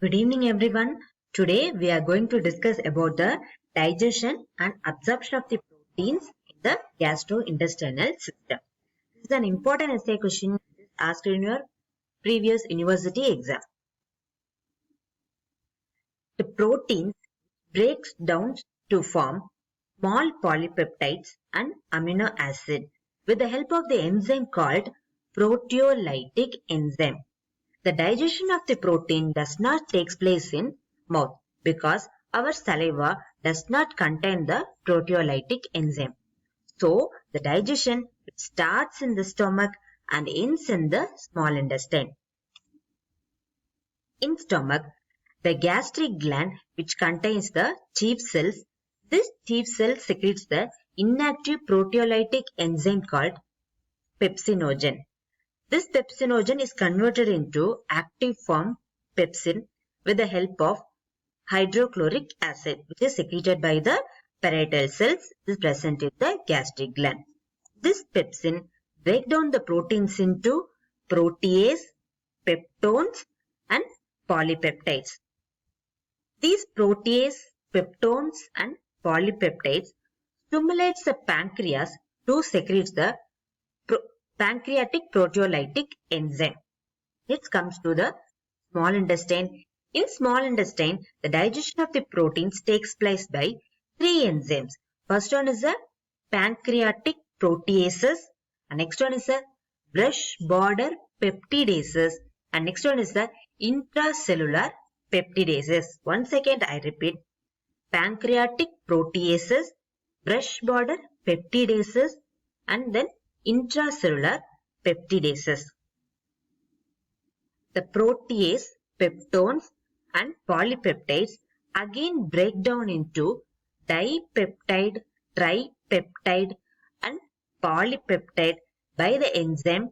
Good evening everyone. Today we are going to discuss about the digestion and absorption of the proteins in the gastrointestinal system. This is an important essay question asked in your previous university exam. The protein breaks down to form small polypeptides and amino acid with the help of the enzyme called proteolytic enzyme. The digestion of the protein does not take place in mouth because our saliva does not contain the proteolytic enzyme. So, the digestion starts in the stomach and ends in the small intestine. In stomach, the gastric gland which contains the chief cells, this chief cell secretes the inactive proteolytic enzyme called pepsinogen. This pepsinogen is converted into active form pepsin with the help of hydrochloric acid, which is secreted by the parietal cells is present in the gastric gland. This pepsin breaks down the proteins into protease, peptones and polypeptides. These protease, peptones and polypeptides stimulates the pancreas to secrete the pancreatic proteolytic enzyme. Next comes to the small intestine. In small intestine, the digestion of the proteins takes place by three enzymes. First one is the pancreatic proteases, and next one is the brush border peptidases, and next one is the intracellular peptidases. Once again I repeat, pancreatic proteases, brush border peptidases and then intracellular peptidases. The protease, peptones and polypeptides again break down into dipeptide, tripeptide and polypeptide by the enzyme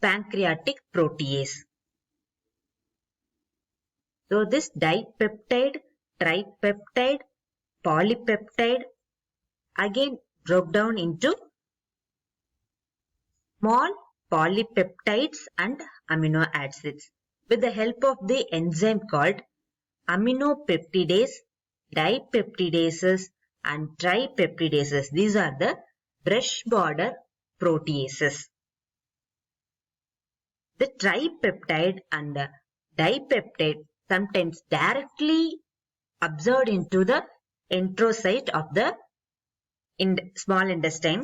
pancreatic protease. So this dipeptide, tripeptide, polypeptide again broke down into small polypeptides and amino acids with the help of the enzyme called aminopeptidase, dipeptidases and tripeptidases. These are the brush border proteases. The tripeptide and the dipeptide sometimes directly absorbed into the enterocyte of the small intestine.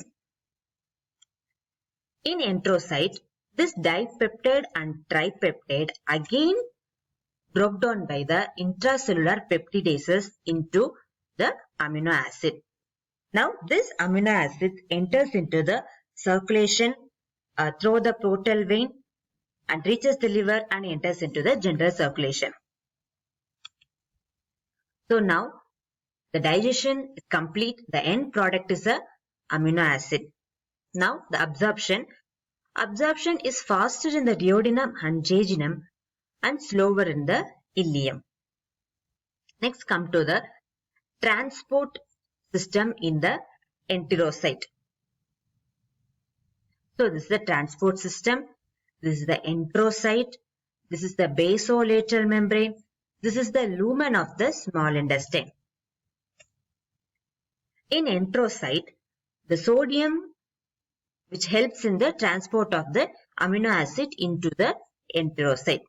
In enterocyte, this dipeptide and tripeptide again broke down by the intracellular peptidases into the amino acid. Now this amino acid enters into the circulation through the portal vein and reaches the liver and enters into the general circulation. So now the digestion is complete. The end product is the amino acid. Now the absorption. Absorption is faster in the duodenum and jejunum and slower in the ileum. Next come to the transport system in the enterocyte. So this is the transport system. This is the enterocyte. This is the basolateral membrane. This is the lumen of the small intestine. In enterocyte, the sodium which helps in the transport of the amino acid into the enterocyte.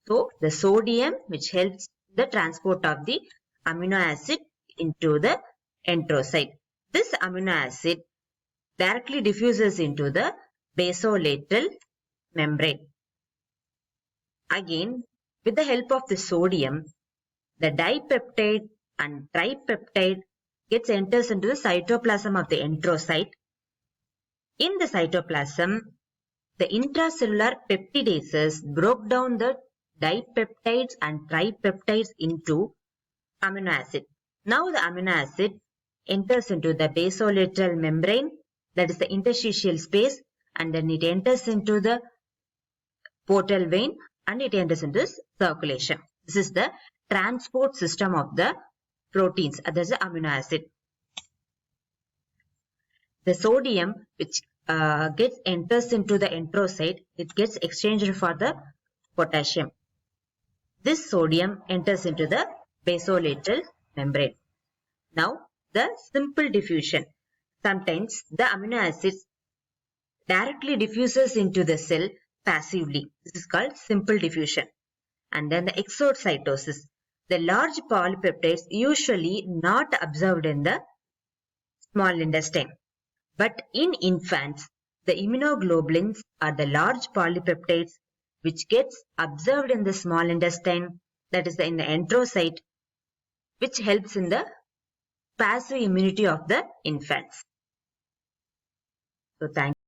So, the sodium which helps the transport of the amino acid into the enterocyte. This amino acid directly diffuses into the basolateral membrane. Again, with the help of the sodium, the dipeptide and tripeptide enters into the cytoplasm of the enterocyte. In the cytoplasm, the intracellular peptidases broke down the dipeptides and tripeptides into amino acid. Now the amino acid enters into the basolateral membrane, that is the interstitial space, and then it enters into the portal vein and it enters into circulation. This is the transport system of the proteins, that is the amino acid. The sodium which enters into the enterocyte, it gets exchanged for the potassium. This sodium enters into the basolateral membrane. Now, the simple diffusion. Sometimes the amino acids directly diffuses into the cell passively. This is called simple diffusion. And then the exocytosis. The large polypeptides usually not observed in the small intestine. But in infants, the immunoglobulins are the large polypeptides which gets observed in the small intestine, that is in the enterocyte, which helps in the passive immunity of the infants. So thank you.